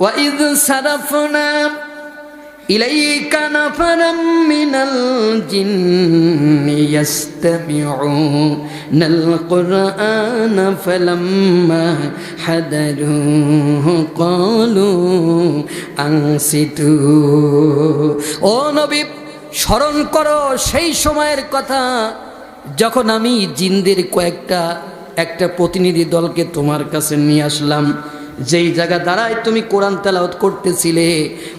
وإذ صرفنا إليك نفرا من الجن يستمعون القرآن فلما حضروه قالوا أنصتوا ও নবী স্মরণ করো সেই সময়ের কথা যখন আমি জিনদের একটা প্রতিনিধি দলকে তোমার কাছে নিয়ে আসলাম। যেই জায়গা দাঁড়ায় তুমি কোরআন তেলাওয়াত করতেছিলে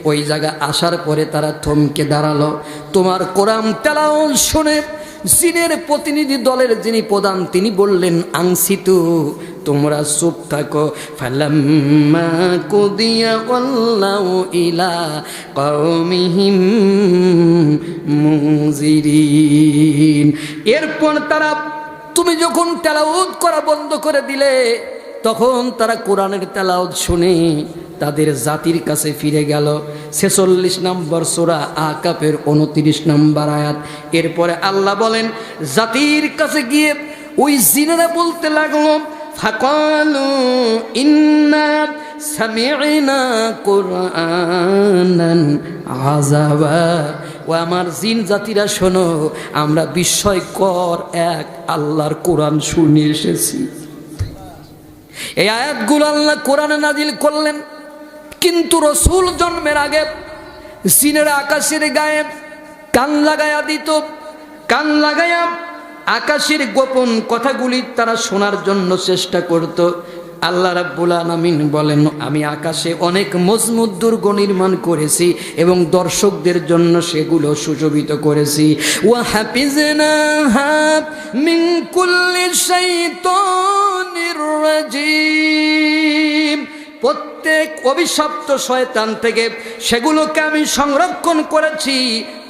ওই জায়গা আসার পরে তারা থমকে দাঁড়ালো। তোমার কোরআন তেলাওয়াত শুনে জিনের প্রতিনিধি দলের যিনি প্রধান তিনি বললেন আনসিতু, তোমরা চুপ থাকো। ফালাম্মা কুদিয়া ওয়াল্লাউ ইলা কওমিহিম মুনজিরিন। এরপর তারা তুমি যখন তেলাওয়াত করা বন্ধ করে দিলে তখন তারা কোরআনের তেলাওয়াত শুনে তাদের জাতির কাছে ফিরে গেল। 46 নম্বর সূরা আকাফের 29 নম্বর আয়াত। এরপরে আল্লাহ বলেন জাতির কাছে গিয়ে ওই জিনেরা বলতে লাগলো ফাকালু ইন্না সামি'না কুরআনান আযাবা। ও আমার জিন জাতিরা শোনো, আমরা বিস্ময়কর এক আল্লাহর কোরআন শুনে এসেছি। এই আয়াতগুলো আল্লাহ কোরআনে নাজিল করলেন, কিন্তু রসুল জন্মের আগে জিনেরা আকাশের গায়ে কান লাগায়া দিত। কান লাগায়া আকাশের গোপন কথাগুলি তারা শোনার জন্য চেষ্টা করত। আল্লাহ রাব্বুল আলামিন বলেন আমি আকাশে অনেক মজবুত দুর্গ নির্মাণ করেছি এবং দর্শকদের জন্য সেগুলো সুশোভিত করেছি। ওয়া হাফিজনাহা মিন কুল্লি শাইতানির রাজিম। প্রত্যেক অভিশপ্ত শয়তান থেকে সেগুলোকে আমি সংরক্ষণ করেছি,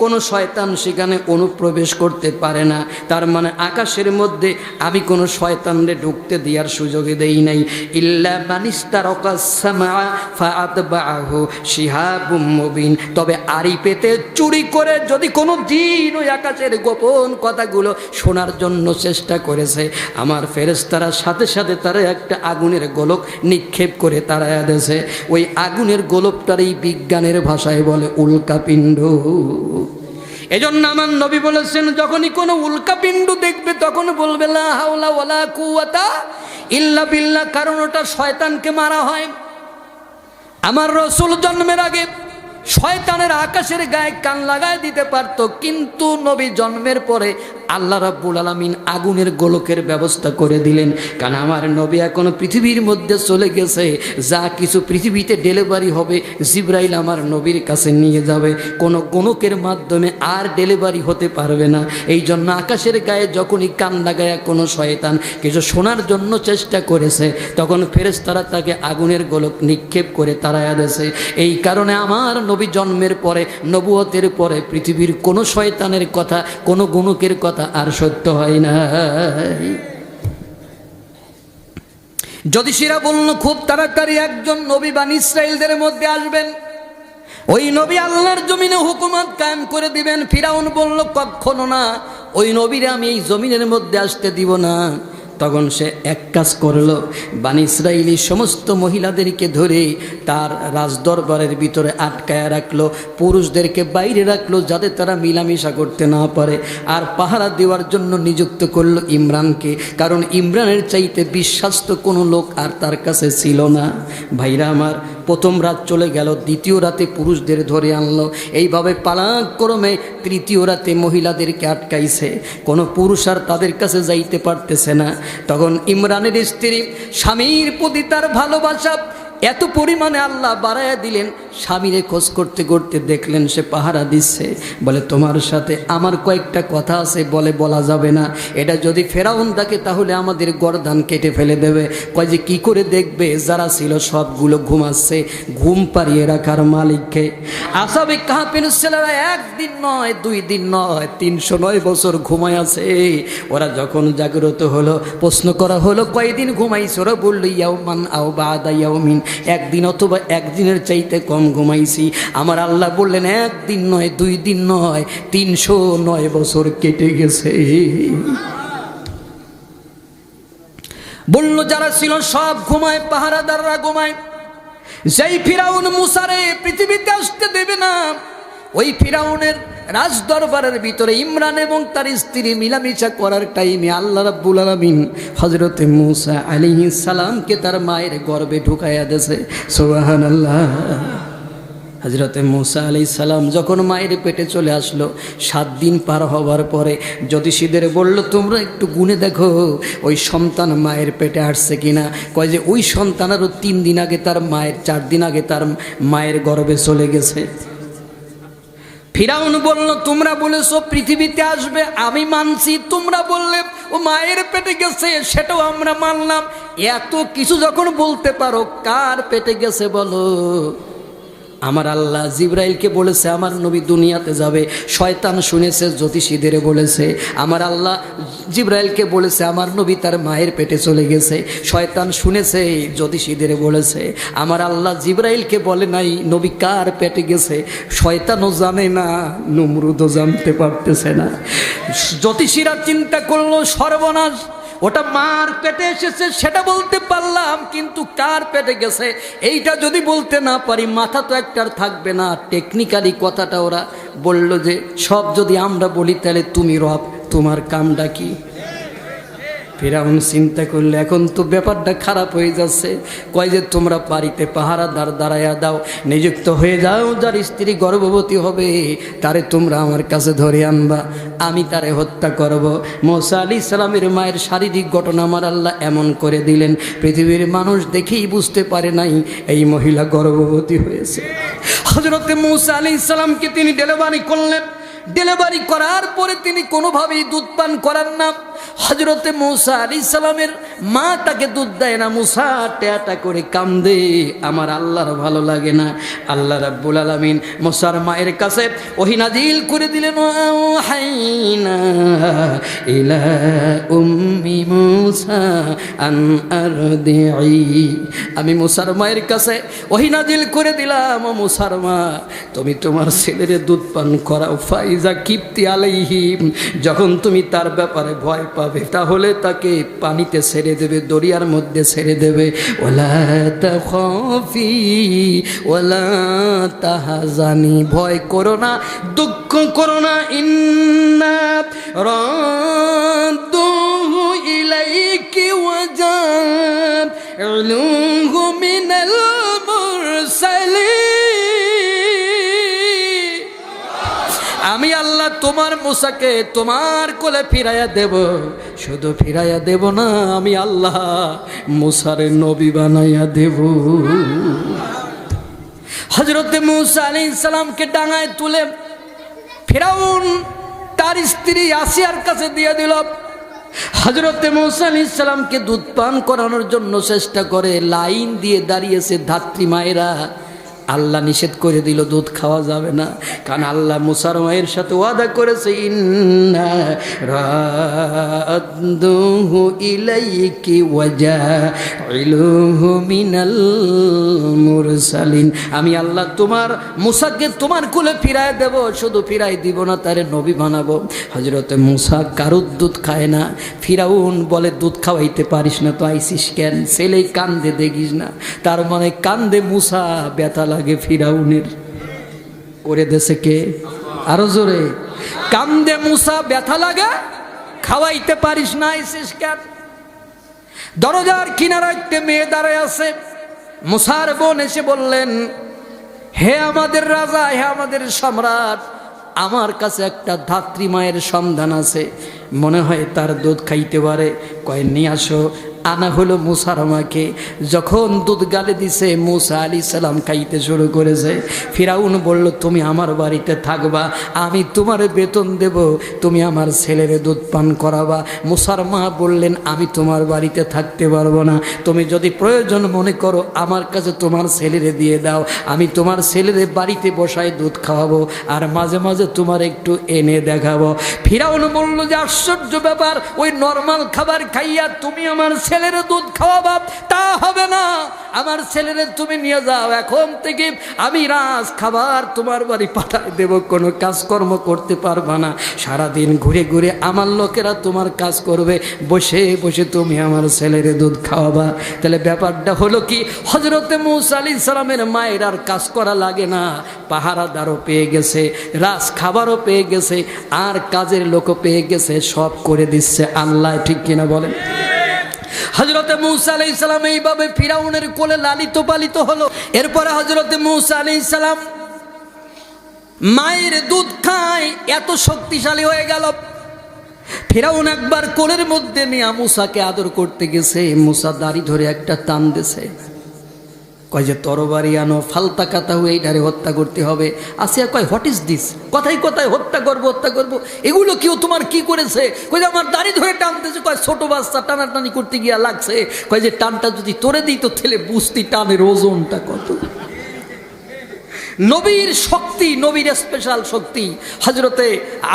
কোনো শয়তান সেখানে অনুপ্রবেশ করতে পারে না। তার মানে আকাশের মধ্যে আমি কোনো শয়তানরে ঢুকতে দেওয়ার সুযোগে দেই নাই। ইল্লা মানিস্তারাকাস সামা ফাআতবাহু শিহাবুম মুবিন। তবে আড়ি পেতে চুরি করে যদি কোনো দিন ওই আকাশের গোপন কথাগুলো শোনার জন্য চেষ্টা করেছে, আমার ফেরেশতারা সাথে সাথে তারা একটা আগুনের গোলক নিক্ষেপ করে তাড়ায়া দেছে। ওই আগুনের গোলকটারই বিজ্ঞানের ভাষায় বলে উল্কাপিণ্ড। এজন্য আমার নবী বলেছেন যখনই কোনো উল্কাপিণ্ড দেখবে তখন বলবে লা হাওলা ওয়ালা কুওয়াতা ইল্লা বিল্লাহ, কারণ ওটা শয়তানকে মারা হয়। আমার রাসূল জন্মের আগে শয়তানের আকাশের গায়ে কান লাগায় দিতে পারত, কিন্তু নবী জন্মের পরে আল্লাহ রাব্বুল আলামিন আগুনের গোলকের ব্যবস্থা করে দিলেন। কারণ আমার নবী এখন পৃথিবীর মধ্যে চলে গেছে, যা কিছু পৃথিবীতে ডেলিভারি হবে জিবরাইল আমার নবীর কাছে নিয়ে যাবে, কোনো গোলকের মাধ্যমে আর ডেলিভারি হতে পারবে না। এই জন্য আকাশের গায়ে যখনই কান লাগায় কোনো শয়তান কিছু শোনার জন্য চেষ্টা করেছে তখন ফেরেশতারা তাকে আগুনের গোলক নিক্ষেপ করে তাড়ায়া দেছে। এই কারণে আমার নবী জন্মের পরে নবুয়তের পরে পৃথিবীর কোনো শয়তানের কথা কোনো গুণকের কথা আর সত্য হয় না। জ্যোতিষীরা বলল খুব তাড়াতাড়ি একজন নবী বানি ইসরাইলদের মধ্যে আসবেন, ওই নবী আল্লাহর জমিনে হুকুমত কায়েম করে দিবেন। ফিরাউন বলল কখনো না, ওই নবীরা আমি এই জমিনের মধ্যে আসতে দিব না। তখন সে এক কাজ করলো, বানি ইসরাইলি সমস্ত মহিলাদেরকে ধরে তার রাজদরবারের ভিতরে আটকায়া রাখলো, পুরুষদেরকে বাইরে রাখলো যাতে তারা মিলামিশা করতে না পারে। আর পাহারা দেওয়ার জন্য নিযুক্ত করলো ইমরানকে, কারণ ইমরানের চাইতে বিশ্বাস্ত কোনো লোক আর তার কাছে ছিল না। ভাইরা আমার, প্রথম রাত চলে গেল, দ্বিতীয় রাতে পুরুষদের ধরে আনলো, এইভাবে পালাক্রমে তৃতীয় রাতে মহিলাদেরকে আটকাইছে। কোনো পুরুষ আর তাদের কাছে যাইতে পারতেছে না। তখন ইমরানের স্ত্রী স্বামীর প্রতি তার ভালোবাসা এত পরিমাণে আল্লাহ বাড়াইয়া দিলেন, স্বামীরে খোঁজ করতে করতে দেখলেন সে পাহারা দিচ্ছে। বলে তোমার সাথে আমার কয়েকটা কথা আছে, বলে বলা যাবে না, এটা যদি ফেরাউন দেখে তাহলে আমাদের গর্দান কেটে ফেলে দেবে। কয় যে কি করে দেখবে, যারা ছিল সবগুলো ঘুমাচ্ছে, ঘুম পাড়িয়ে রাখার মালিককে। আসহাবে কাহফের ছেলেরা একদিন নয়, 2 দিন নয়, 309 বছর ঘুমায় আছে। ওরা যখন জাগ্রত হলো, প্রশ্ন করা হলো কয়দিন ঘুমাইছে, ওরা বলল ইয়াউমান আও বাদা ইয়াউমিন, একদিন অথবা একদিনের চাইতে কম ঘুমাইছি। আমার আল্লাহ বললেন 1 দিন নয়, 2 দিন নয়, 309 বছর কেটে গেছে। বলল যারা ছিল সব ঘুমায়, পাহারাদাররা ঘুমায়, যেই ফিরাউন মুসারে পৃথিবীতে আসতে দেবে না, ওই ফিরাউনের রাজ দরবারের ভিতরে ইমরান এবং তার স্ত্রী মিলামিশা করার টাইমে আল্লাহ রাব্বুল আলামিন হযরতে মূসা আলাইহিস সালামকে তার মায়ের গর্ভে ঢুকাইয়া দিয়েছে। সুবহানাল্লাহ। হযরতে মূসা আলাইহিস সালাম যখন মায়ের পেটে চলে আসলো, 7 দিন পার হওয়ার পরে জ্যোতিষীদের বলল, তোমরা একটু গুনে দেখো ওই সন্তান মায়ের পেটে আসছে কিনা। কয় যে ওই সন্তান আরও 3 দিন আগে তার মায়ের 4 দিন আগে তার মায়ের গর্ভে চলে গেছে। ফিরাউন বলল, তোমরা বলেছো পৃথিবীতে আসবে, আমি মানছি। তোমরা বললে ও মায়ের পেটে গেছে, সেটাও আমরা মানলাম। এত কিছু যখন বলতে পারো, কার পেটে গেছে বলো? আমার আল্লাহ জিবরাইলকে বলেছে আমার নবী দুনিয়াতে যাবে, শয়তান শুনেছে জ্যোতিষীদের বলেছে। আমার আল্লাহ জিবরাইলকে বলেছে আমার নবী তার মায়ের পেটে চলে গেছে, শয়তান শুনেছে জ্যোতিষীদের বলেছে। আমার আল্লাহ জিবরাইলকে বলে নাই নবী কার পেটে গেছে, শয়তানও জানে না, নমরুদও জানতে পারতেছে না। জ্যোতিষীরা চিন্তা করলো সর্বনাশ, ওটা মার পেটে এসেছে সেটা বলতে পারলাম, কিন্তু কার পেটে গেছে এইটা যদি বলতে না পারি মাথা তো একটার থাকবে না। টেকনিক্যালি কথাটা ওরা বলল যে সব যদি আমরা বলি তাহলে তুমি রব, তোমার কামটা কি? ফিরাউন চিন্তা করলে এখন তো ব্যাপারটা খারাপ হয়ে যাচ্ছে। কয় যে তোমরা বাড়িতে পাহারাদার দাঁড়াইয়া দাও, নিযুক্ত হয়ে যাও, যার স্ত্রী গর্ভবতী হবে তারে তোমরা আমার কাছে ধরে আনবা, আমি তারে হত্যা করব। মূসা আলাইহিস সালামের মায়ের শারীরিক ঘটনা আমার আল্লাহ এমন করে দিলেন, পৃথিবীর মানুষ দেখেই বুঝতে পারে নাই এই মহিলা গর্ভবতী হয়েছে। হযরতে মূসা আলাইহিস সালামকে তিনি ডেলিভারি করলেন। ডেলিভারি করার পরে তিনি কোনোভাবেই দুধ পান করান না। হযরতে মূসা আলাইহিস সালামের মা তাকে দুধ দেয় না। মূসা টেয়াটা করে কান্দে, আমার আল্লাহর ভালো লাগে না। আল্লাহ রাব্বুল আলামিন মূসার মায়ের কাছে ওহী নাজিল করে দিলেন, ওয়াহাইনা ইলা উম্মি মূসা আন আরদিই। আমি মূসার মায়ের কাছে ওহী নাজিল করে দিলাম, ও মূসার মা তুমি তোমার ছেলের দুধ পান করাও। ফাইজা কিপ্তি আলাইহিম, যখন তুমি তার ব্যাপারে ভয় পাবে তাহলে তাকে পানিতে ছেড়ে দেবে, দরিয়ার মধ্যে ছেড়ে দেবে। ওয়ালা তাখাফি ওয়ালা তাহজানি, ভয় করো না, দুঃখ করো না। ইন্না রাদ্দুহু ইলাইকি ওয়া জা'আলুহু মিনাল মুরসালিন। আমি আল্লাহ তোমার মূসাকে তোমার কোলে ফিরাইয়া দেব, শুধু ফিরাইয়া দেব না, আমি আল্লাহ মূসার নবী বানাইয়া দেব। হযরতে মূসা আলাইহিস সালামকে ডাঙায় তুলে ফিরাউন তার স্ত্রী আসিয়ার কাছে দিয়ে দিল। হযরতে মূসা আলাইহিস সালামকে দুধ পান করানোর জন্য চেষ্টা করে, লাইন দিয়ে দাঁড়িয়েছে ধাত্রী মায়েরা। আল্লাহ নিষেধ করে দিল দুধ খাওয়া যাবে না, কারণ আল্লাহ মূসার মায়ের সাথে ওয়াদা করেছে, ইন্না রাদ্দুহু ইলাইকি ওয়া জা'আলুহু মিনাল মুরসালিন। আমি আল্লাহ তোমার মূসাকে তোমার কোলে ফিরায় দেব, শুধু ফিরাই দিব না, তারে নবী বানাবো। হযরতে মূসা কারুর দুধ খায় না। ফিরাউন বলে দুধ খাওয়াইতে পারিস না তো আইসিস কেন? ছেলেই কান্দে দেখিস না, তার মানে কান্দে মূসা, ব্যথা লাগে ফিরাউনের। করে দেশে কে? আরো জোরে। কান্দে মূসা, ব্যথা লাগে, খাওয়াইতে পারিস না, আইসিস কেন? দরজার কিনারা একটা মেয়ে দাঁড়ায় আছে। মূসার বোন এসে বললেন, হে আমাদের রাজা, হে আমাদের সম্রাট, আমার কাছে একটা ধাত্রী মায়ের সন্ধান আছে, মনে হয় তার দুধ খাইতে পারে। কয় নিয়ে আসো। আনা হলো মূসার মাকে। যখন দুধ গালে দিছে মূসা আলাইহিস সালাম খাইতে শুরু করেছে। ফিরাউন বলল, তুমি আমার বাড়িতে থাকবা, আমি তোমার বেতন দেব, তুমি আমার ছেলের দুধ পান করাবা। মূসার মা বললেন, আমি তোমার বাড়িতে থাকতে পারবো না, তুমি যদি প্রয়োজন মনে করো আমার কাছে তোমার ছেলেরে দিয়ে দাও, আমি তোমার ছেলেরে বাড়িতে বসায় দুধ খাওয়াবো আর মাঝে মাঝে তোমার একটু এনে দেখাবো। ফিরাউন বলল যে আশ্চর্য ব্যাপার, ওই নর্মাল খাবার খাইয়া তুমি আমার ছেলের দুধ খাওয়াবা তা হবে না, আমার ছেলেরে তুমি নিয়ে যাও, এখন থেকে আমি রাজ খাবার তোমার বাড়ি পাঠাই দেব, কোনো কাজকর্ম করতে পারবা না, সারাদিন ঘুরে ঘুরে আমার লোকেরা তোমার কাজ করবে, বসে বসে তুমি আমার ছেলের দুধ খাওয়াবা। তাহলে ব্যাপারটা হলো কি, হযরতে মূসা আলাইহিস সালামের মায়ের আর কাজ করা লাগে না, পাহারাদারও পেয়ে গেছে, রাজ খাবারও পেয়ে গেছে, আর কাজের লোকও পেয়ে গেছে, সব করে দিচ্ছে আল্লাহ। ঠিক কিনা বলেন? হযরতে মূসা আলাইহিস সালাম এইভাবে ফিরাউনের কোলে লালিত পালিত হলো। এরপরে হযরতে মূসা আলাইহিস সালাম মায়ের দুধ খায়, এত শক্তিশালী হয়ে গেল। ফিরাউন একবার কোলের মধ্যে নিয়ে মূসাকে আদর করতে গেছে, মূসা দাড়ি ধরে একটা টান দিয়েছে, কয় যে তরবারি আনো, ফালতা কাতা হয়ে এইটারে হত্যা করতে হবে। আসিয়া কয় হোয়াট ইজ দিস, কথায় কথায় হত্যা করবো হত্যা করবো, এগুলো কেউ তোমার কি করেছে? কয় যে আমার দাড়ি ধরে টানতেছে। কয় ছোট বাচ্চা টানাটানি করতে গিয়া লাগছে। কয় যে টানটা যদি তোরে দিই তো থেলে বুঝতি টানের ওজনটা কত। নবীর শক্তি, নবীর স্পেশাল শক্তি। হযরতে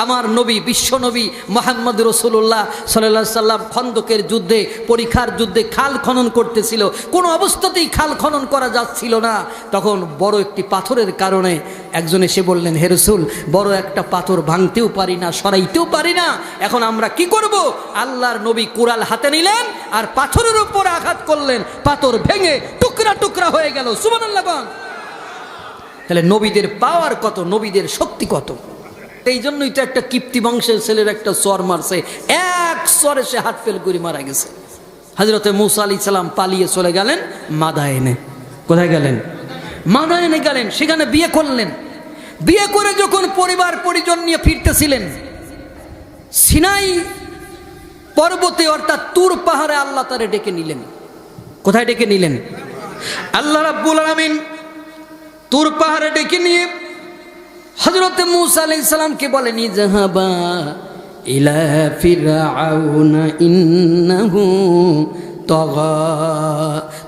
আমার নবী, বিশ্ব নবী মুহাম্মদ রাসূলুল্লাহ সাল্লাল্লাহু আলাইহি সাল্লাম খন্দকের যুদ্ধে, পরীক্ষার যুদ্ধে খাল খনন করতেছিল, কোনো অবস্থাতেই খাল খনন করা যাচ্ছিল না। তখন বড় একটি পাথরের কারণে একজন এসে বললেন, হে রাসূল, বড় একটা পাথর ভাঙতেও পারি না, সরাইতেও পারি না, এখন আমরা কি করব? আল্লাহর নবী কুড়াল হাতে নিলেন আর পাথরের উপর আঘাত করলেন, পাথর ভেঙে টুকরা টুকরা হয়ে গেল। সুবহানাল্লাহ। তাহলে নবীদের পাওয়ার কত, নবীদের শক্তি কত। এই জন্যই তো একটা কিপ্তি বংশের ছেলের একটা চর মারছে, এক চরে সে হাত ফেল করে মারা গেছে। হযরতে মূসা আলাইহিস সালাম পালিয়ে চলে গেলেন মাদায়েনে। কোথায় গেলেন? মাদায়েনে গেলেন, সেখানে বিয়ে করলেন। বিয়ে করে যখন পরিবার পরিজন নিয়ে ফিরতেছিলেন, সিনাই পর্বতে অর্থাৎ তুর পাহাড়ে আল্লাহ তারে ডেকে নিলেন। কোথায় ডেকে নিলেন? আল্লাহ রাব্বুল আলামিন তুর পাহাড়ে ডেকে নিয়ে হযরতে মূসা আলাইহিস সালামকে বলেন, ইযহাবা ইলা ফিরআউনা ইন্নাহু তাগা,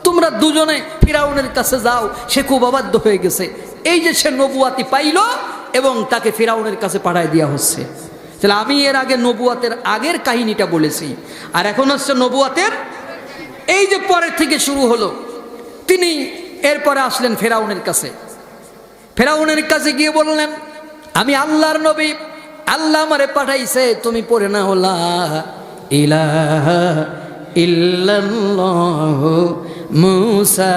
তোমরা দুজনে ফিরাউনের কাছে যাও, সে খুব অবাধ্য হয়ে গেছে। এই যে সে নবুয়াতি পাইল এবং তাকে ফিরাউনের কাছে পাঠায় দেওয়া হচ্ছে। তাহলে আমি এর আগে নবুয়াতের আগের কাহিনীটা বলেছি, আর এখন হচ্ছে নবুয়াতের এই যে পরের থেকে শুরু হলো। তিনি এরপরে আসলেন ফিরাউনের কাছে। ফিরাউনের কাছে গিয়ে বললেন, আমি আল্লাহর নবী, আল্লাহ আমারে পাঠাইছে, তুমি পড়ে না হলা ইলাহা ইল্লাল্লাহ মূসা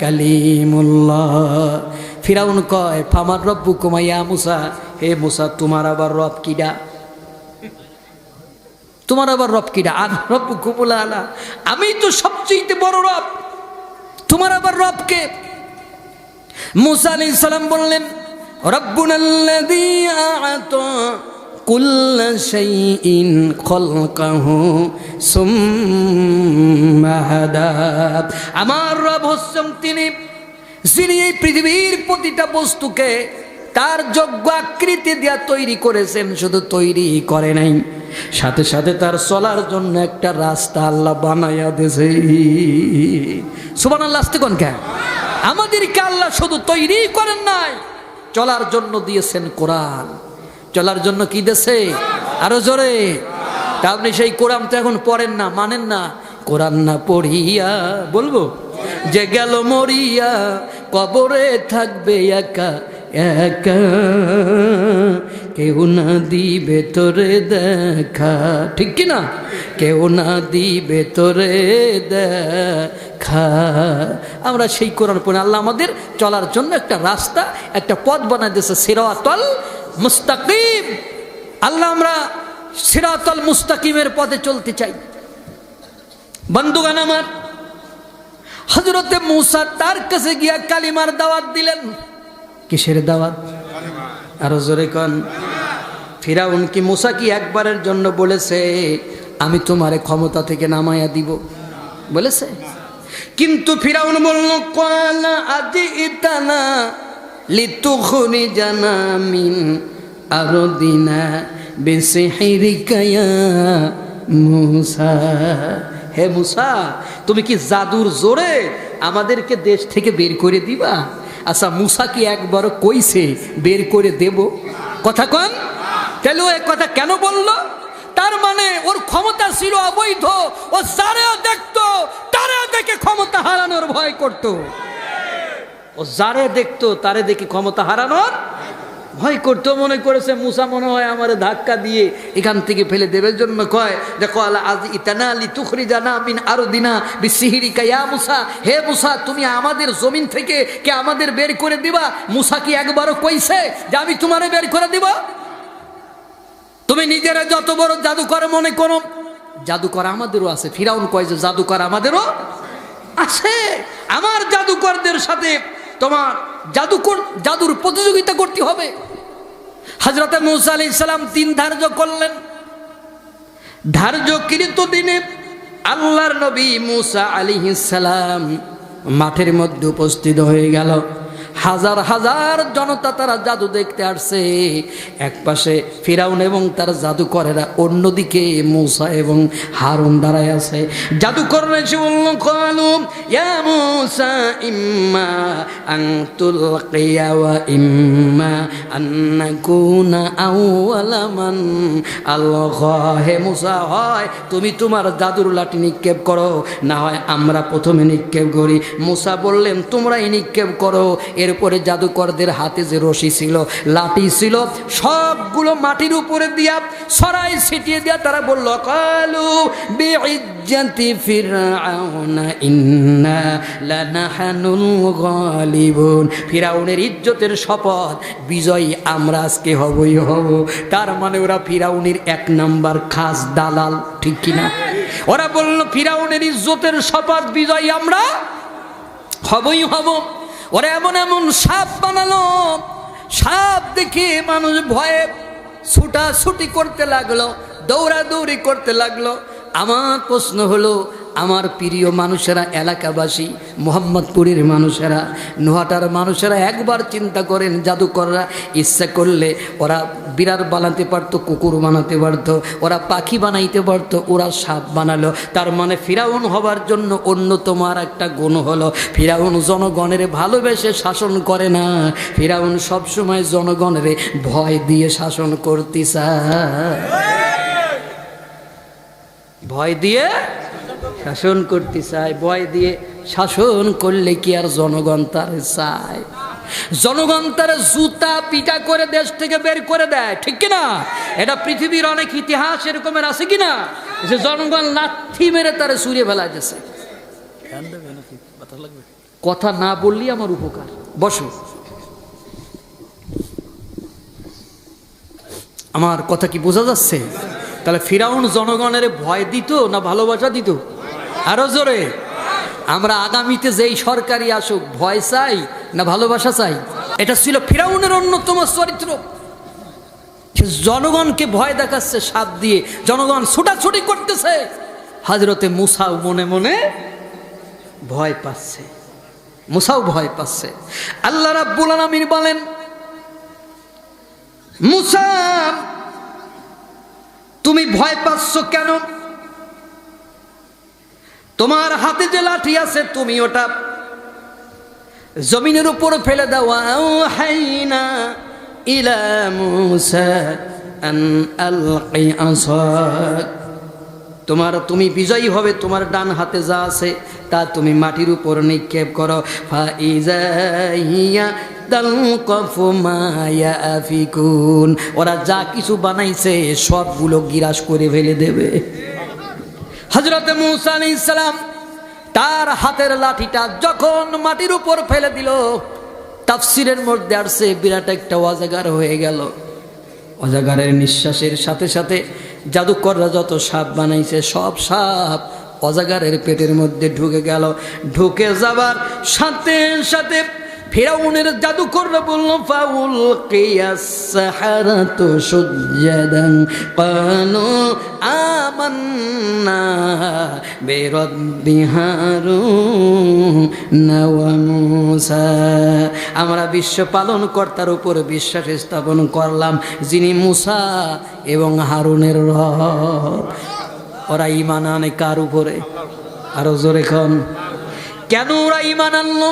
কালিমুল্লাহ। ফিরাউন কয়, ফামার রব্বুকুম ইয়া মূসা, হে মূসা তোমার আবার রব কিডা? তোমার আবার রব কিডা? আর রব্বুকুমুল আলা, আমি তো সবচেয়ে বড় রব, তোমার আবার রব কে? মূসা আলাইহিস সালাম বললেন, রব্বুনাল্লাযী আ'তা কুল্লা শাইইন খালকাহু সুম্মা হাদা। আমার রব হচ্ছেন তিনি, যিনি এই পৃথিবীর প্রতিটা বস্তুকে তার যোগ্য আকৃতি দিয়া তৈরি করেছেন। শুধু তৈরি করে নাই, সাথে সাথে তার চলার জন্য একটা রাস্তা আল্লাহ বানাইয়া দিয়েছে। সুবহানাল্লাহ। আস্তে কোন কে? আমাদেরকে আল্লাহ শুধু তৈরি করেন নাই, চলার জন্য দিয়েছেন কোরআন। চলার জন্য কি দিয়েছে? আরো জোরে। তা আপনি সেই কোরআন তো এখন পড়েন না, মানেন না। কোরআন না পড়িয়া বলবো যে গেল মরিয়া, কবরে থাকবে একা একা, কেউ না দিবে তোরে দেখা। ঠিক কিনা? কেউ না দিবে তোরে দেখা। আমরা সেই কোরআন পড়ে আল্লাহ আমাদের চলার জন্য একটা রাস্তা, একটা পথ বানায় দিয়েছে, সিরাতাল মুস্তাকিম। আল্লাহ আমরা সিরাতাল মুস্তাকিমের পথে চলতে চাই। বন্ধুগণ আমার, হযরতে মূসা তার কাছে গিয়া কালিমার দাওয়াত দিলেন। কিসের দাওয়াত? আরো জোরে কোন? ফিরাউন কি, মূসা কি একবারের জন্য বলেছে আমি তোমারে ক্ষমতা থেকে নামাইয়া দিব? বলেছে? কিন্তু ফিরাউন বলল, ক্বালা আজিতানা লিতুখরিজানা মিন আরদিনা বিসিহরিকা ইয়া মূসা। হে মূসা, তুমি কি জাদুর জোরে আমাদেরকে দেশ থেকে বের করে দিবা? আচ্ছা, মূসা কি একবার কইছে বের করে দেব? কথা কন। তাহলে ও এক কথা কেন বলল? তার মানে ওর ক্ষমতা ছিল অবৈধ। ও যারে দেখতো তারে দেখে ক্ষমতা হারানোর ভয় করত। ও যারে দেখতো তারে দেখে ক্ষমতা হারানোর ভয় করতো। মনে করেছে মুসা মনে হয় আমার ধাক্কা দিয়ে এখান থেকে ফেলে দেবের জন্য কয় দেখো আল্লাহ আজ ইতানালি তুখরিজানা মিন আরদিনা বিসিহরিকা ইয়া মুসা, হে মুসা তুমি আমাদের জমিন থেকে কে আমাদের বের করে দিবা? মুসা কি একবারও কইছে যে আমি তোমারে বের করে দিব? তুমি নিজেরা যত বড় জাদুকর মনে করো, জাদুকর আমাদেরও আছে। ফিরাউন কয় যে জাদুকর আমাদেরও আছে। আমার জাদুকরদের সাথে তোমার জাদুর প্রতিযোগিতা করতে হবে। হযরত মূসা আলাইহিস সালাম দিন ধার্য করলেন। ধার্যকৃত দিনে আল্লাহর নবী মূসা আলাইহিস সালাম মাঠের মধ্যে উপস্থিত হয়ে গেল। হাজার হাজার জনতা তারা জাদু দেখতে আসছে। এক পাশে ফিরাউন এবং তার জাদুকরেরা, অন্যদিকে মূসা এবং হারুন দাঁড়ায় আছে। জাদুকররা এসে বলল কালু ইয়া মূসা ইম্মা আন তুলকিয়া ওয়া ইম্মা আন নাকুনা আউওয়ালা মান আলগা। হে মূসা, হয় তুমি তোমার জাদুর লাঠি নিক্ষেপ করো, না হয় আমরা প্রথমে নিক্ষেপ করি। মূসা বললেন তোমরাই নিক্ষেপ করো। এরপরে জাদুকরদের হাতে যে রশি ছিল, লাঠি ছিল, সবগুলো মাটির উপরে দিয়া ছড়াই ছিটিয়ে দিয়া তারা বলল কালু বিইজ্জাতি ফিরআউনা ইন্না লানাহনুল গালিবুন। ফিরাউনের ইজ্জতের শপথ, বিজয়ী আমরা আজকে হবই হব। তার মানে ওরা ফিরাউনের এক নাম্বার খাস দালাল, ঠিক কিনা? ওরা বলল ফিরাউনের ইজ্জতের শপথ, বিজয়ী আমরা হবই হব। ওরা এমন এমন সাপ বানালো, সাপ দেখে মানুষ ভয়ে ছুটাছুটি করতে লাগলো, দৌড়াদৌড়ি করতে লাগলো। আমার প্রশ্ন হলো, আমার প্রিয় মানুষেরা, এলাকাবাসী, মোহাম্মদপুরের মানুষেরা, নোহাটার মানুষেরা একবার চিন্তা করেন, জাদুকররা ইচ্ছা করলে ওরা বিড়াল বানাতে পারতো, কুকুর বানাতে পারতো, ওরা পাখি বানাইতে পারতো, ওরা সাপ বানালো। তার মানে ফিরাউন হবার জন্য অন্যতম আর একটা গুণ হলো, ফিরাউন জনগণের ভালোবেসে শাসন করে না, ফিরাউন সবসময় জনগণের ভয় দিয়ে শাসন করতে চায়। ভয় দিয়ে শাসন করতে চায়। ভয় দিয়ে শাসন করলে কি আর জনগণ তার চায়? জনগণ তার জুতা পিটা করে দেশ থেকে বের করে দেয়, ঠিক কিনা? এটা পৃথিবীর অনেক ইতিহাস এরকমের আছে কিনা, যে জনগণ লাথি মেরে তার সুরিয়ে ফেলা গেছে। কথা না বললেই আমার উপকার। বসো, আমার কথা কি বোঝা যাচ্ছে? তাহলে ফিরাউন জনগণের ভয় দিত না ভালোবাসা দিত? আরো জোরে। আমরা আগামীতে যেই সরকারি আসুক ভয় চাই না ভালোবাসা চাই? এটা ছিল ফিরাউনের অন্যতম চরিত্র। জনগণকে ভয় দেখাচ্ছে সাপ দিয়ে, জনগণ ছোটাছুটি করতেছে। হযরতে মূসাও মনে মনে ভয় পাচ্ছে, মূসাও ভয় পাচ্ছে। আল্লাহ রাব্বুল আলামিন বলেন, মূসা তুমি ভয় পাচ্ছ কেন? তোমার হাতে যে লাঠি আছে তুমি ওটা জমিনের উপর ফেলে দাও। আওহাইনা ইলা মূসা আন আলকি আসাক। তুমি বিজয়ী হবে, তোমার ডান হাতে যা আছে তা তুমি মাটির উপর নিক্ষেপ করো। ফাইজা হিয়া তালকাফু মা ইয়াফিকুন। ওরা যা কিছু বানাইছে সবগুলো গিরাস করে ফেলে দেবে। হযরত মূসা আলাইহিস সালাম তার হাতের লাঠিটা যখন মাটির উপর ফেলে দিল, তাফসিরের মধ্যে আসছে বিরাট একটা অজাগার হয়ে গেল। অজাগারের নিঃশ্বাসের সাথে সাথে জাদুকররা যত সাপ বানাইছে সব সাপ অজাগারের পেটের মধ্যে ঢুকে গেল। ঢুকে যাবার সাথে সাথে ফিরাউনের জাদুকররা বলল ফাউলকিয়াস সাহারাতু সুজদান ক্বালু আমান্না বিরাব্বি হারুন ওয়া মূসা। আমরা বিশ্ব পালনকর্তার উপর বিশ্বাস স্থাপন করলাম, যিনি মূসা এবং হারুনের রব। ওরা ঈমান আনে কার উপরে? আরো জোরে কোন। কেন ওরা ঈমান আনলো?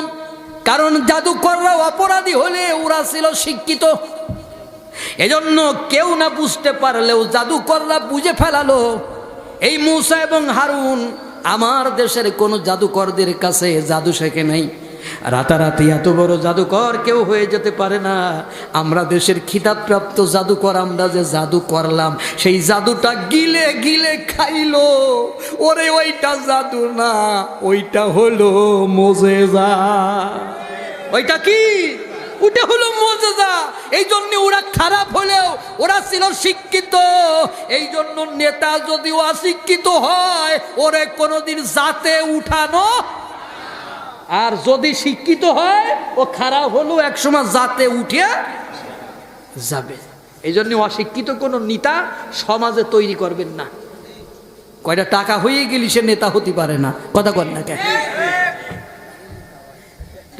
কারণ জাদুকররা অপরাধী হলে ওরা ছিল শিক্ষিত। এজন্য কেউ না বুঝতে পারলেও জাদুকররা বুঝে ফেলালো এই মূসা এবং হারুন আমার দেশের কোনো জাদুকরদের কাছে জাদু শেখে নাই। রাতারাতি এত বড় জাদুকর কেউ হয়ে যেতে পারে না। আমরা দেশের খিতাবপ্রাপ্ত জাদুকর, আমরা যে জাদু করলাম সেই জাদুটা গিলে গিলে খাইলো। ওরে ওইটা জাদু না, ওইটা হলো মোজেজা। ওইটা কি? ওটা হলো মোজেজা। এই জন্য ওরা খারাপ হলেও ওরা ছিল শিক্ষিত। এই জন্য নেতা যদি অশিক্ষিত হয় ওরে কোনোদিন জাতে উঠানো, আর যদি শিক্ষিত হয় ও খারাপ হলেও একসময় জাতে উঠে যাবে। এই জন্য অশিক্ষিত কোনো নেতা সমাজে তৈরি করবেন না। কয়টা টাকা হয়ে গেলি সে নেতা হতে পারে না। কথা কর না কেন?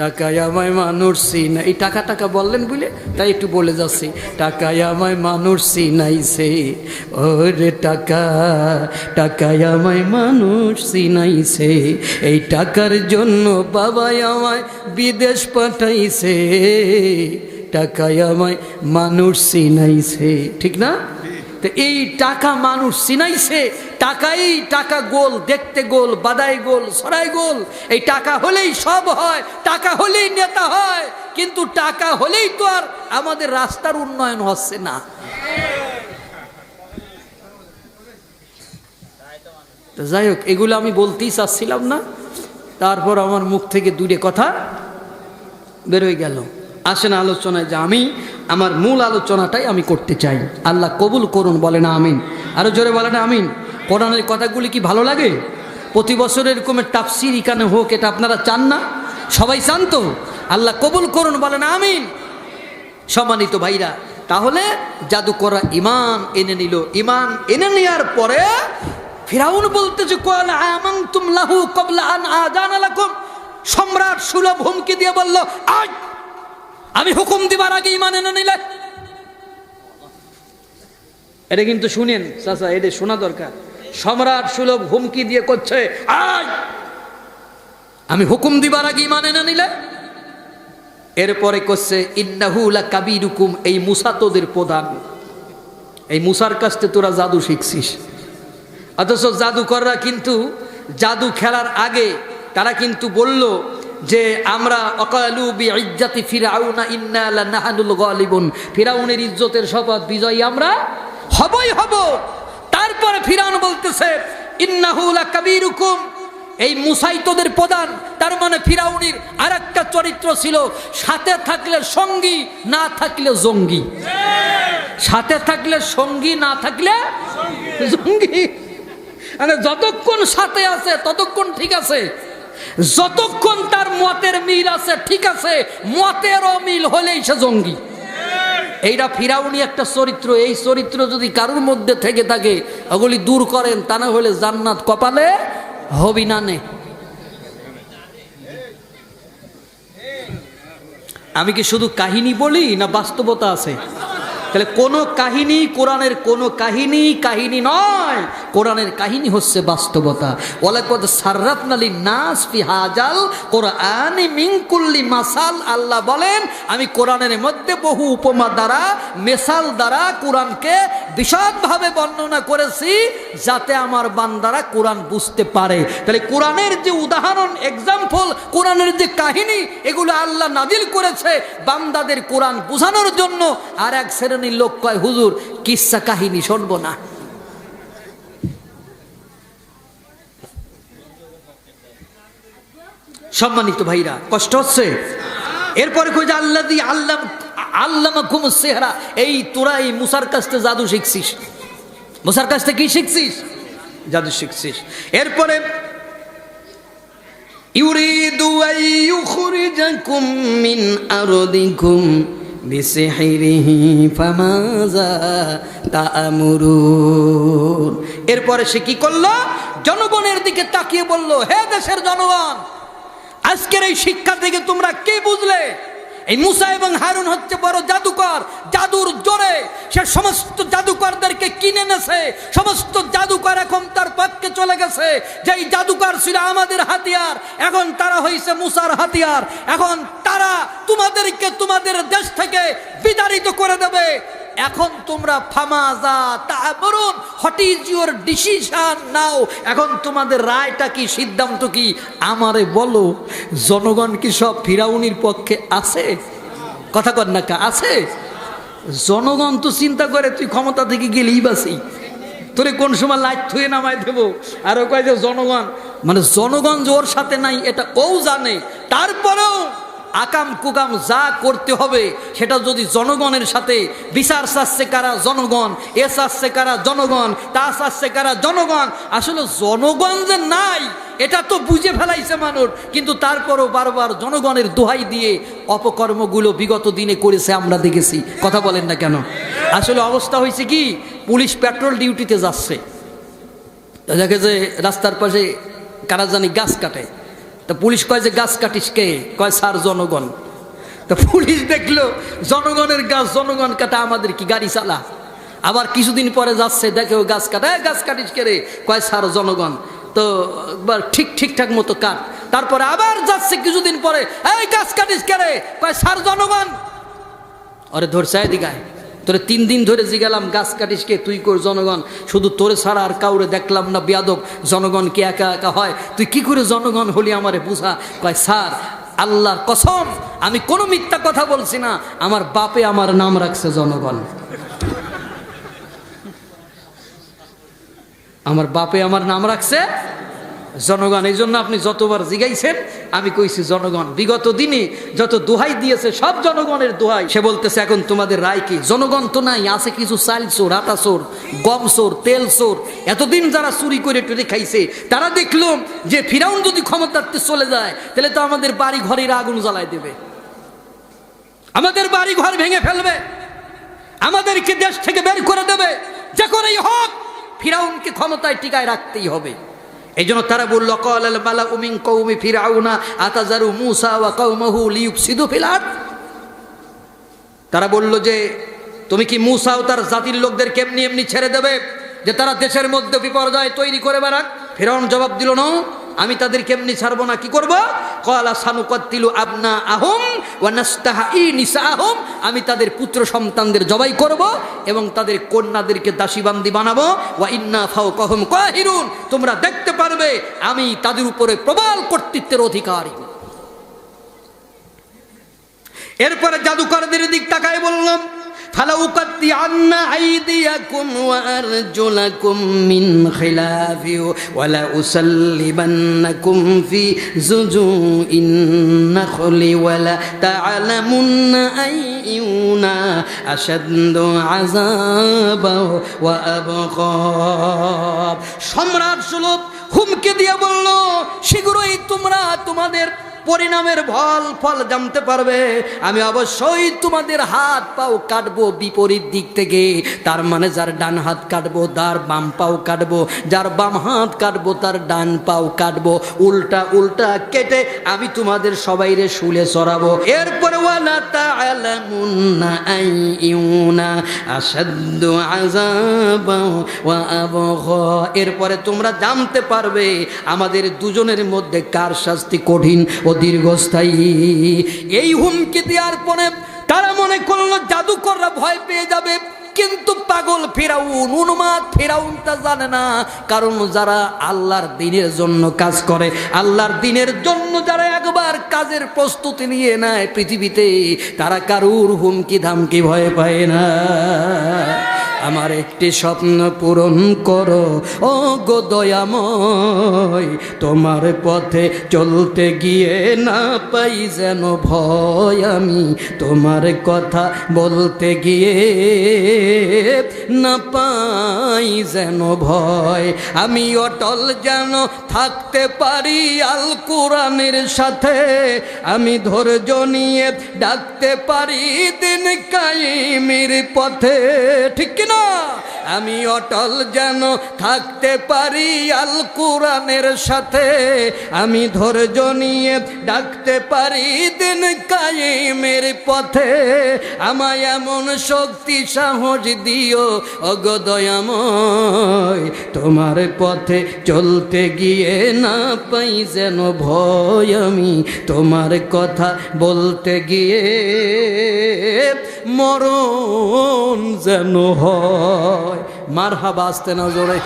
টাকায় আমায় মানুষ চিনা, এই টাকা টাকা বললেন বুঝলে তাই একটু বলে যাচ্ছি। টাকায় আমায় মানুষ চিনাইছে, ওরে টাকা, টাকায় আমায় মানুষ চিনাইছে, এই টাকার জন্য বাবাই আমায় বিদেশ পাঠাইছে, টাকায় আমায় মানুষ চিনাইছে। ঠিক না? তো এই টাকা মানুষ চিনাইছে, টাকাই, টাকা গোল, দেখতে গোল, বাদাই গোল, সরাই গোল। এই টাকা হলেই সব হয়, টাকা হলেই নেতা হয়, কিন্তু টাকা হলেই তো আর আমাদের রাস্তার উন্নয়ন হচ্ছে না। তো যাই হোক, এগুলো আমি বলতেই চাচ্ছিলাম না, তারপর আমার মুখ থেকে দূরে কথা বেরোয় গেল। আসেন আলোচনায়, যে আমি আমার মূল আলোচনাটাই আমি করতে চাই। আল্লাহ কবুল করুন, বলে না আমিন। আরো জোরে বলে না আমিন। কোরআনের কথাগুলি কি ভালো লাগে? প্রতি বছর এরকমের তাফসীর এখানে হোক, এটা আপনারা চান না? সবাই চান তো? আল্লাহ কবুল করুন, বলে না আমিন। সম্মানিত ভাইরা, তাহলে জাদুকররা ঈমান এনে নিল। ঈমান এনে নেওয়ার পরে ফিরাউন বলতেছে ক্বাল আমানতুম লাহু ক্বাবলা আন আযানা লাকুম। সম্রাট সুলভ হুমকি দিয়ে বলল, আজ আমি হুকুম দিবার আগে ঈমান এনে নিলে। এটা কিন্তু শুনেন চাচা, এটা শোনা দরকার। সম্রাট সুলভ হুমকি দিয়ে করছে, আজ আমি হুকুম দিবার আগে ঈমান এনে নিলে। এরপরে করছে ইন্নাহু লাকাবীরুকুম, এই মুসা তোদের প্রধান, এই মুসার কাছ থেকে তোরা জাদু শিখছিস। অথচ জাদুকররা কিন্তু জাদু খেলার আগে তারা কিন্তু বলল যে আমরা অকালু বিইজ্জাতি ফিরাউনা ইন্না লানাহনুল গালিবুন, ফিরাউনের ইজ্জতের শপথ, বিজয়ী আমরা হবই হব। তারপরে ফিরাউন বলতেছে ইন্নাহু লাকাবীরুকুম, এই মুসাই তোদের প্রধান। তার মানে ফিরাউনের আরেকটা চরিত্র ছিল, সাথে থাকলে সঙ্গী, না থাকলে জঙ্গি। সাথে থাকলে সঙ্গী, না থাকলে জঙ্গি। মানে যতক্ষণ সাথে আছে ততক্ষণ ঠিক আছে, যতক্ষণ তার মতের মিল আছে ঠিক আছে, মতেরও মিল হলেই সে জঙ্গি। এইটা ফিরাউনি একটা চরিত্র। এই চরিত্র যদি কারোর মধ্যে থেকে থাকে ওগুলি দূর করেন, তা না হলে জান্নাত কপালে হবি না। নে আমি কি শুধু কাহিনী বলি না বাস্তবতা আছে? তাহলে কোন কাহিনী, কোরআনের কোন কাহিনী কাহিনী নয়, কোরআনের কাহিনী হচ্ছে বাস্তবতা। ওয়ালাকাদ সাররাফনা লিন-নাস ফি হাযাল কুরআনি মিন কুল্লি মাসাল। আল্লাহ বলেন আমি কোরআনের মধ্যে বহু উপমা দ্বারা, মেসাল দ্বারা কোরআনকে বিশদভাবে বর্ণনা করেছি, যাতে আমার বান্দারা কোরআন বুঝতে পারে। তাহলে কোরআনের যে উদাহরণ, এক্সাম্পল, কোরআনের যে কাহিনী, এগুলো আল্লাহ নাজিল করেছে বান্দাদের কোরআন বোঝানোর জন্য। আর এক শ্রেণীর লোক কয় হুজুর কিসসা কাহিনী শুনবো না। সম্মানিত ভাইরা, কষ্ট হচ্ছে? এরপরে কই যে আল্লাযী আল্লামাকুমুস সিহরা, এই তোরা এই মুসার কাছ থেকে জাদু শিখছিস। মুসার কাছ থেকে কি শিখছিস? জাদু শিখছিস। এরপরে ইউরিদু আইয়ুখরিজাকুম মিন আরদিকুম বিসিহরিহি ফামাযা তা'মুরুন। এরপরে সে কি করলো? জনগণের দিকে তাকিয়ে বলল, হে দেশের জনগণ, আজকের এই শিক্ষা থেকে তোমরা কি বুঝলে? এই মুসা এবং হারুন হচ্ছে বড় জাদুকর। জাদুর জোরে সে সমস্ত জাদুকরদেরকে কিনে এনেছে। সমস্ত জাদুকর এখন তার পক্ষে চলে গেছে। যেই জাদুকর ছিল আমাদের হাতিয়ার, এখন তারা হয়েছে মুসার হাতিয়ার। এখন তারা তোমাদেরকে তোমাদের দেশ থেকে বিতাড়িত করে দেবে। এখন তোমরা ফামাজা তা'মুরুন, হোয়াট ইজ ইউর ডিসিশন নাও, এখন তোমাদের রায়টা কি, সিদ্ধান্ত কি আমারে বলো। জনগণ কি সব ফিরাউনির পক্ষে আছে? কথা কর না কা আছে? জনগণ তো চিন্তা করে তুই ক্ষমতা থেকে গেলেই বাসি, তোরে কোন সময় লাইট থুয়ে নামাই দেবো। আর ও কয় যে জনগণ, মানে জনগণ যে ওর সাথে নাই এটা ও জানে, তারপরেও আকাম কুকাম যা করতে হবে সেটা যদি জনগণের সাথে, বিচার চাচ্ছে কারা, জনগণ, এ চাচ্ছে কারা, জনগণ, তা চাচ্ছে কারা, জনগণ। আসলে জনগণ যে নাই এটা তো বুঝে ফেলাইছে মানুষ, কিন্তু তারপরও বারবার জনগণের দোহাই দিয়ে অপকর্মগুলো বিগত দিনে করেছে, আমরা দেখেছি। কথা বলেন না কেন? আসলে অবস্থা হয়েছে কি, পুলিশ পেট্রোল ডিউটিতে যাচ্ছে, দেখে যে রাস্তার পাশে কারা জানি গাছ কাটে। তা পুলিশ কয় যে গাছ কাটিস কে? কয় স্যার জনগণ। তা পুলিশ দেখলো জনগণের গাছ, জনগণ কাটা, আমাদের কি গাড়ি চালা? আবার কিছুদিন পরে যাচ্ছে, দেখে ও গাছ কাটা, গাছ কাটিস কে রে? কয় স্যার জনগণ। তো একবার ঠিকঠাক মতো কাট। তারপরে আবার যাচ্ছে কিছুদিন পরে, এই গাছ কাটিস কে রে? কয় স্যার জনগণ। আরে ধরছে এদিকায়, তোরে 3 দিন ধরে জিগালাম গাছ কাটিস কে? তুই কর জনগণ। শুধু তোরে ছাড়া আর কাউরে দেখলাম না বেয়াদব, জনগণ কি একা একা হয়? তুই কি করে জনগণ হলি আমারে বুঝা। কয় স্যার আল্লাহর কসম আমি কোনো মিথ্যা কথা বলছি না, আমার বাপে আমার নাম রাখছে জনগণ। আমার বাপে আমার নাম রাখছে জনগণ। এই জন্য আপনি যতবার জিগাইছেন আমি কইছি জনগণ। বিগত দিনে যত দোহাই দিয়েছে সব জনগণের দোহাই। সে বলতেছে এখন তোমাদের রায় কি? জনগণ তো নাই, আছে কিছু চাল চোর, আটা চোর, গম চোর, তেল চোর। এতদিন যারা চুরি করে টুরে খাইছে তারা দেখলো যে ফিরাউন যদি ক্ষমতাতে চলে যায় তাহলে তো আমাদের বাড়ি ঘরের আগুন জ্বালায় দেবে, আমাদের বাড়ি ঘর ভেঙে ফেলবে, আমাদেরকে দেশ থেকে বের করে দেবে। যে করেই হোক ফিরাউনকে ক্ষমতায় টিকায় রাখতেই হবে। এই জন্য তারা বলল ক্বালাল মালাউ মিন কওমি ফিরআউনা আতাযারু মূসা ওয়া কওমাহু লিইফসিদু ফিল আরদ। তারা বলল যে তুমি কি মূসা ও তার জাতির লোকদের কেমনি এমনি ছেড়ে দেবে যে তারা দেশের মধ্যে বিপর্যয় তৈরি করে বেড়াক? ফিরআউন জবাব দিল না, আমি তাদের কেমনি ছাড়বো না, কি করব? ক্বালা সানুকাত্তিলু আবনাআহুম ওয়া নাস্তাহি নিসাআহুম, আমি তাদের পুত্র সন্তানদের জবাই করব এবং তাদের কন্যাদেরকে দাসীবান্দি বানাবো। ওয়া ইন্না ফাওকাহুম কাহিরুন, তোমরা দেখতে পারবে আমি তাদের উপরে প্রবল কর্তৃত্বের অধিকারী। এরপরে জাদুকরদের দিক তাকায় বললাম ফালাউকাত্তিআন্না আইদিয়াকুম ওয়া আরজুলাকুম মিন খিলাফি ওয়া লা উসাল্লিবান্নাকুম ফি যুজুইন নাখলি ওয়া লা তা'লামুন্না আইয়ুনা আশাদ্দু আযাবা ওয়া আবকা। সম্রাট সুলভ হুমকি দিয়ে বলল শীঘ্রই তোমরা তোমাদের পরিণামের ফল জানতে পারবে। আমি অবশ্যই তোমাদের হাত পাও কাটবো বিপরীত দিক থেকে। তার মানে যার ডান হাত কাটবো তার বাম পাও কাটবো, যার বাম হাত কাটবো তার ডান পাও কাটবো, উল্টা উল্টা কেটে আমি তোমাদের সবাইরে শুলে চড়াবো। এরপরে ওয়ালা তা'লামুন্না আইয়ুনা আশাদ্দু আযাবা ওয়া আবগা, এরপরে তোমরা জানতে পারবে আমাদের দুজনের মধ্যে কার শাস্তি কঠিন ও দীর্ঘস্থায়ী। এই হুমকি দেওয়ার পরে তারা মনে করলো জাদুকররা ভয় পেয়ে যাবে, কিন্তু পাগল ফিরাউন, উন্মাদ ফিরাউন তা জানে না। কারণ যারা আল্লাহর দ্বীনের জন্য কাজ করে, আল্লাহর দ্বীনের জন্য যারা একবার কাজের প্রস্তুতি নিয়ে নেয় পৃথিবীতে, তারা কারুর হুমকি ধামকি ভয় পায় না। আমার একটি স্বপ্ন পূরণ করো ও গো দয়াময়, তোমার পথে চলতে গিয়ে না পাই যেন ভয়, আমি তোমার কথা বলতে গিয়ে না পাই যেন ভয়, আমি অটল যেন থাকতে পারি আল কোরআনের সাথে, আমি ধৈর্য নিয়ে ডাকতে পারি দিন কায়েমের পথে। ঠিক কিনা? আমি অটল যেন থাকতে পারি আল কোরআনের সাথে, আমি ধৈর্য নিয়ে ডাকতে পারি দিন কায়েমের পথে, আমায় এমন শক্তি সাহস দিও ওগো দয়াময়, তোমার পথে চলতে গিয়ে না পাই যেন ভয়, আমি তোমার কথা বলতে গিয়ে মরণ যেন হয়। মারহাবা, আসতে না জোরে।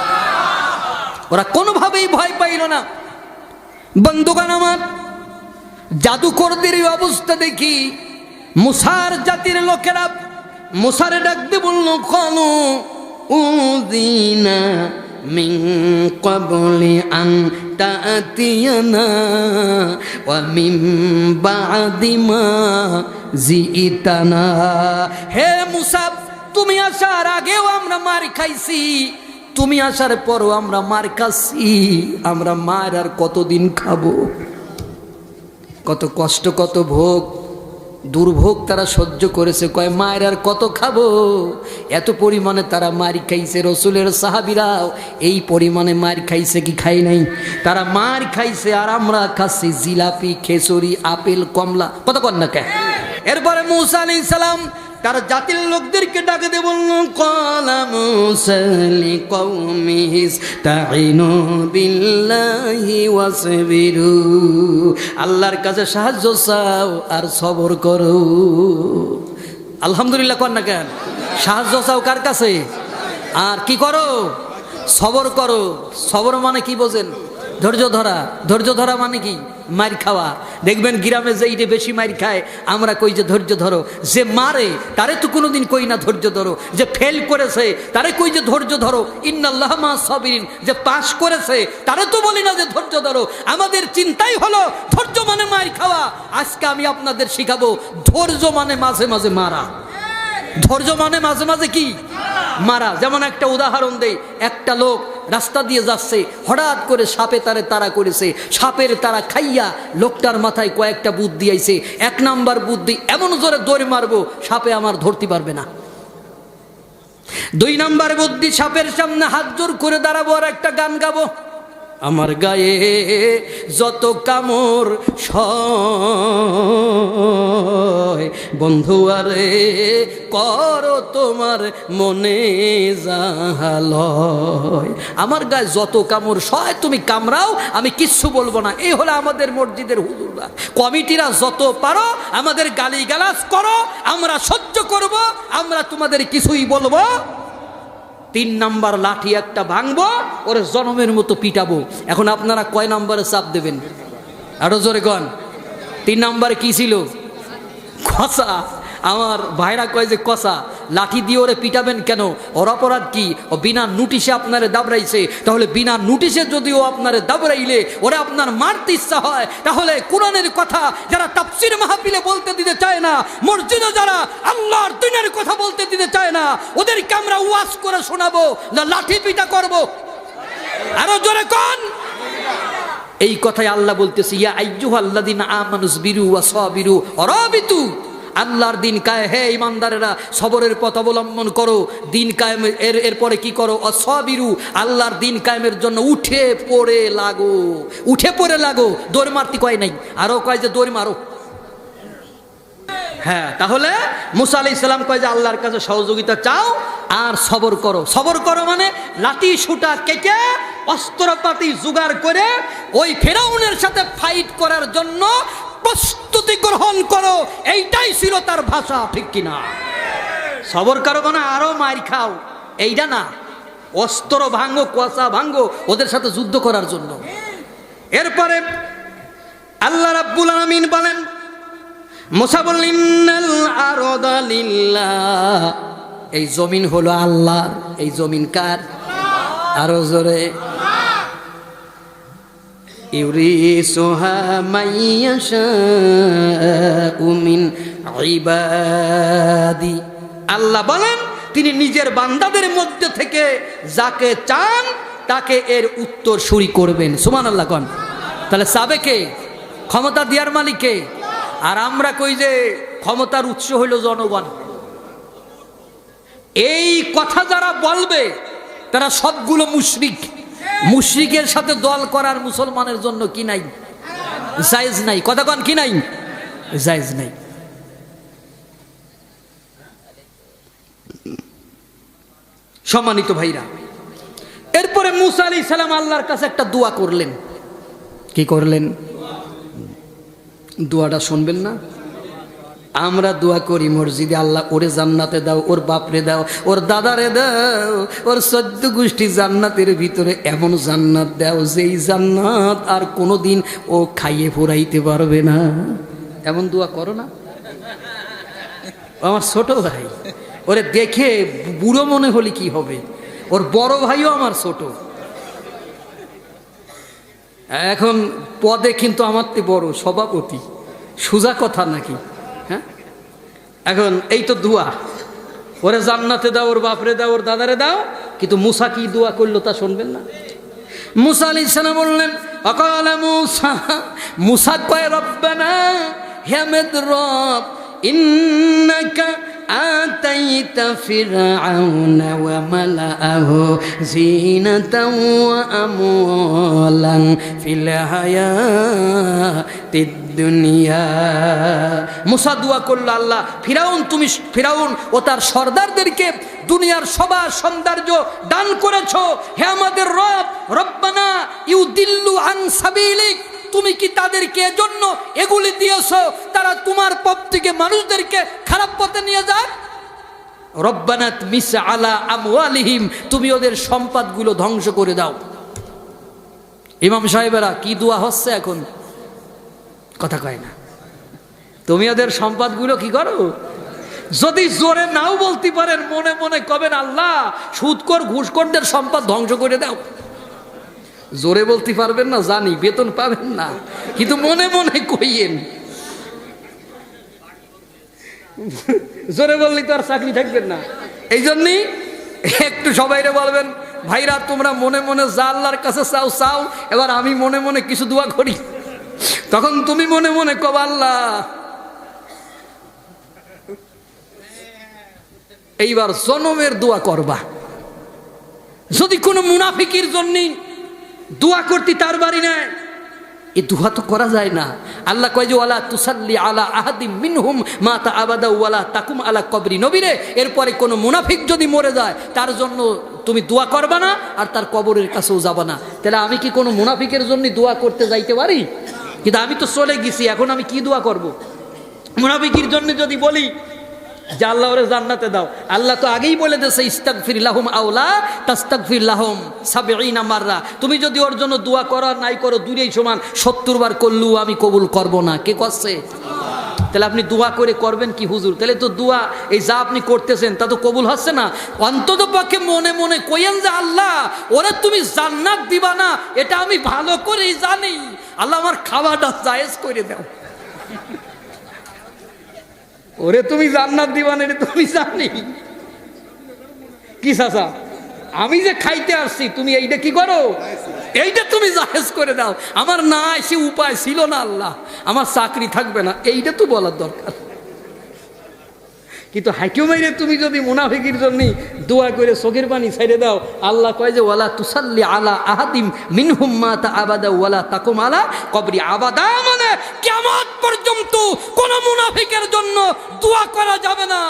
ওরা কোনোভাবেই ভয় পাইল না। বন্ধুগণ আমার, জাদুকরদের অবস্থা দেখি মুসার জাতির লোকেরা মুসারে ডাক দিয়ে বলল, কালু উযিনা মিন ক্বাবলি আন তা'তিয়ানা ওয়া মিন বা'দি মা জিইতানা। হে মুসা, তুমি আসার আগেও আমরা মার খাইছি, তুমি আসার পরও আমরা মার খাচ্ছি। আমরা মার আর কতদিন খাবো? কত কষ্ট, কত ভোগ দুর্ভোগ তারা সহ্য করেছে। কয় মায়ের আর কত খাবো? এত পরিমাণে তারা মার খাইছে। রসুলের সাহাবীরাও এই পরিমাণে মার খাইছে কি খাই নাই? তারা মার খাইছে আর আমরা খাচ্ছি জিলাপি, খেচুড়ি, আপেল, কমলা। কত কন্যা কে। এরপরে মূসা আলাইহিস সালাম তার জাতির লোকদেরকে ডাকে দিয়ে বলল, ক্বালা মূসা লিকওমিহি ইসতাঈনু বিল্লাহি ওয়াসবিরু। আল্লাহর কাছে সাহায্য চাও আর সবর করো। আলহামদুলিল্লাহ কর না কেন? সাহায্য চাও কার কাছে? আর কি করো? সবর করো। সবর মানে কি বোঝেন? ধৈর্য ধরা। ধৈর্য ধরা মানে কি? মার খাওয়া। দেখবেন গ্রামে যে ইটে বেশি মার খায় আমরা কই যে ধৈর্য ধরো। যে মারে তারে তো কোনোদিন কই না ধৈর্য ধরো। যে ফেল করেছে তারে কই যে ধৈর্য ধরো। ইন্নাল্লাহা মা'আস সাবিরিন। যে পাস করেছে তারে তো বলি না যে ধৈর্য ধরো। আমাদের চিন্তাই হলো ধৈর্য মানে মার খাওয়া। আজকে আমি আপনাদের শিখাবো ধৈর্য মানে মাঝে মাঝে মারা। ধৈর্য মানে মাঝে মাঝে কি? মারা। যেমন একটা উদাহরণ দেই, একটা লোক রাস্তা দিয়ে যাচ্ছে, হঠাৎ করে সাপে তারে তাড়া করেছে। সাপের তাড়া খাইয়া লোকটার মাথায় কয়েকটা বুদ্ধি আইছে। এক নাম্বার বুদ্ধি, এমন জোরে দৌড় মারবো সাপে আমার ধরতে পারবে না। 2 নাম্বার বুদ্ধি, সাপের সামনে হাত জোর করে দাঁড়াবো আর একটা গান গাবো, আমার গায়ে যত কামড় সয় বন্ধু আরে করো তোমার মনে জাহালয়। আমার গায়ে যত কামড় সয় তুমি কামড়াও, আমি কিচ্ছু বলবো না। এই হলো আমাদের মসজিদের হুজুররা। কমিটিরা যত পারো আমাদের গালিগালাজ করো, আমরা সহ্য করব, আমরা তোমাদের কিছুই বলবো। 3 নাম্বার লাঠি একটা ভাঙবো, ওরে জনমের মতো পিটাবো। এখন আপনারা কয় নাম্বারে চাপ দেবেন? আরো জোরে কন। 3 নাম্বারে কি ছিল? কষা। আমার ভাইরা কয় যে কষা। লাঠি দিয়ে ওরে পিটাবেন কেন? ওর অপরাধ কি? ও বিনা নোটিশে আপনারে দাবড়াইছে। তাহলে বিনা নোটিশে যদিও আপনারে দাবড়াইলে ওরে আপনার মারতে ইচ্ছা হয়, তাহলে কোরআনের কথা যারা তাফসীর মাহফিলে বলতে দিতে চায় না, মসজিদে যারা আল্লাহর দ্বীনের কথা বলতে দিতে চায় না, ওদেরকে আমরা ওয়াজ করে শোনাবো না লাঠি পিটা করব? আরো জোরে কোন। এই কথাই আল্লাহ বলতেছে, ইয়া আইয়ুহাল্লাযীনা আমানুসবিরু ওয়া সাবিরু ওয়ারাবিতু। আল্লাহর দিন কায়ে, হে ইমানদারেরা সবরের পথ অবলম্বন করো, দিন কায়েম। এরপরে কি করো? অসাবিরু, আল্লাহর দিন কায়েমের জন্য উঠে পড়ে লাগো। উঠে পড়ে লাগো। দৌড় মারতে কয় নাই, আরো কয় যে দৌড় মারো। হ্যাঁ, তাহলে মুসা আলাইহিস সালাম কয় যে আল্লাহর কাছে সহযোগিতা চাও আর সবর করো। সবর করো মানে লাঠি সুটা কেটে অস্ত্রপাতি জোগাড় করে ওই ফেরাউনের সাথে ফাইট করার জন্য প্রস্তুতি গ্রহণ করো। এইটাই ছিল তার ভাষা, ঠিক কিনা? সবর করো মানে আরো মার খাও, এইটা না। অস্ত্র ভাঙ্গো, কুয়াশা ভাঙ্গো ওদের সাথে যুদ্ধ করার জন্য। এরপরে আল্লাহ রাব্বুল আলামিন বলেন, মুসা বললেন ইন্নাল আরদা লিল্লাহ। এই জমিন হলো আল্লাহর। এই জমিন কার? আরো জোরে। ইউরিসুহা মাইয়াশাউ মিন ইবাদি। আল্লাহ বলেন তিনি নিজের বান্দাদের মধ্যে থেকে যাকে চান তাকে এর উত্তর সুরি করবেন। সুবহানাল্লাহ কোন। তাহলে চাবে কে? ক্ষমতা দেওয়ার মালিক কে? আর আমরা কই যে ক্ষমতার উৎস হইল জনগণ। এই কথা যারা বলবে তারা সবগুলো মুশরিক। মুশরিকের সাথে দল করার মুসলমানের জন্য কি নাই? জায়েজ নাই। কথা কন, কি নাই? জায়েজ নাই। সম্মানিত ভাইরা, এরপরে মুসা আলাইহিস সালাম আল্লাহর কাছে একটা দোয়া করলেন। কি করলেন? দোয়াটা শুনবেন না? আমরা দোয়া করি মসজিদে, আল্লাহ ওরে জান্নাতে দাও, ওর বাপরে দাও, ওর দাদারে দাও, ওর 14 গোষ্ঠী জান্নাতের ভিতরে এমন জান্নাত দাও যেই জান্নাত আর কোনোদিন ও খাইয়ে ফুরাইতে পারবে না। এমন দোয়া করো না? আমার ছোট ভাই, ওরে দেখে বুড়ো মনে হলে কি হবে, ওর বড় ভাইও আমার ছোট, এখন পদে কিন্তু আমার তো বড় সভাপতি, সোজা কথা নাকি? হ্যাঁ, এখন এই তো দোয়া, ওরে জান্নাতে দাও, ওর বাপরে দাও, ওর দাদারে দাও, কিন্তু মুসা কি দোয়া করলো তা শুনবেন না? মুসা আলাইহিস সালাম বললেন, আকালা মুসা, মুসা কয় রব্বানা, হে আমাদের রব, ইন্নাকা আতাইতা ফিরআউনা ওয়া মালাআহু যিনাতাও ওয়া আমওয়ালান ফিল হায়াতিদ দুনিয়া। মুসা দোয়া করল, আল্লাহ ফিরাউন ও তার সর্দারদেরকে দুনিয়ার সবার সৌন্দর্য দান করেছো। হে আমাদের রব, রব্বানা ইউদিল্লু আন সাবিলিক, তুমি কি তাদেরকে এজন্য এগুলি দিয়েছো তারা তোমার পথ থেকে মানুষদেরকে খারাপ পথে নিয়ে যায়? রব্বানা মিস আলা আমওয়ালিহিম, তুমি ওদের সম্পদগুলো ধ্বংস করে দাও। ইমাম সাহেবেরা কি দোয়া হচ্ছে এখন? কথা কয় না। তুমি ওদের সম্পদগুলো কি করো? যদি জোরে নাও বলতে পারেন, মনে মনে কবেন আল্লাহ সুদখোর ঘুষখোরদের সম্পদ ধ্বংস করে দাও। জোরে বলতে পারবেন না জানি, বেতন পাবেন না, কিন্তু মনে মনে কইয়েন। জোরে বললে তো আর চাকরি থাকবেন না। এই জন্যই একটু সবাইরে বলবেন, ভাইরা তোমরা মনে মনে যা আল্লাহর কাছে চাও চাও, এবার আমি মনে মনে কিছু দোয়া করি। তখন তুমি মনে মনে কব আল্লাহ এইবার জনমের দোয়া করবা। যদি কোনো মুনাফিকের জন্য দোয়া করতে তার বাড়ি নাই, এই দোয়া তো করা যায় না। আল্লাহ কয় যে ওয়ালা তুসাল্লি আলা আহাদিম মিনহুম মাতা আবাদা ওয়ালা তাকুম আলা কবরি। নবীরে, এরপরে কোনো মুনাফিক যদি মরে যায় তার জন্য তুমি দোয়া করবা না আর তার কবরের কাছেও যাবা না। তাহলে আমি কি কোনো মুনাফিকের জন্য দোয়া করতে যাইতে পারি? কিন্তু আমি তো চলে গেছি, এখন আমি কি দোয়া করব? মুনাফিকের জন্য যদি বলি যে আল্লাহ ওরে জান্নাতে দাও, আল্লাহ তো আগেই বলে দিয়েছে ইস্তাগফির লাহুম আওলা তাস্তাগফির লাহুম ৭০ মাররা। তুমি যদি ওর জন্য দোয়া করো আর নাই করো দুইই সমান, ৭০ বার করলেও আমি কবুল করব না। কে করছে? তাহলে আপনি দোয়া করে করবেন কি হুজুর? তাহলে তো দোয়া এই যা আপনি করতেছেন তা তো কবুল হচ্ছে না। অন্তত পক্ষে মনে মনে কইেন যে আল্লাহ ওরে তুমি জান্নাত দিবা না, এটা আমি ভালো করেই জানি, আল্লাহ আমার খাওয়াটা জায়েজ করে দাও। ওরে তুমি জান্নাত দিবা না, এটা তুমি জানি কি চাচা, আমি যে খাইতে আসছি তুমি এইটা কি করো, এইটা তুমি জায়েজ করে দাও। আমার না এসে উপায় ছিল না আল্লাহ, আমার চাকরি থাকবে না, এইটা তো বলার দরকার। কিন্তু হাকিমাইরে তুমি যদি মুনাফিকের জন্য দোয়া করে চোখের পানি ছেড়ে দাও, আল্লাহ কয় যে ওয়ালা তুসাল্লি আলা আহাদিম মিনহুম মাতা আবাদা ওয়ালা তাকুম আলা কবরি। আবাদা মানে কিয়ামত পর্যন্ত কোন মুনাফিকের জন্য দোয়া করা যাবে না,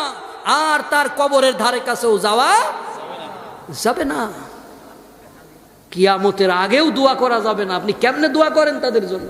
আর তার কবরের ধারে কাছেও যাওয়া যাবে না। কিয়ামতের আগেও দোয়া করা যাবে না। আপনি কেমনে দোয়া করেন তাদের জন্য?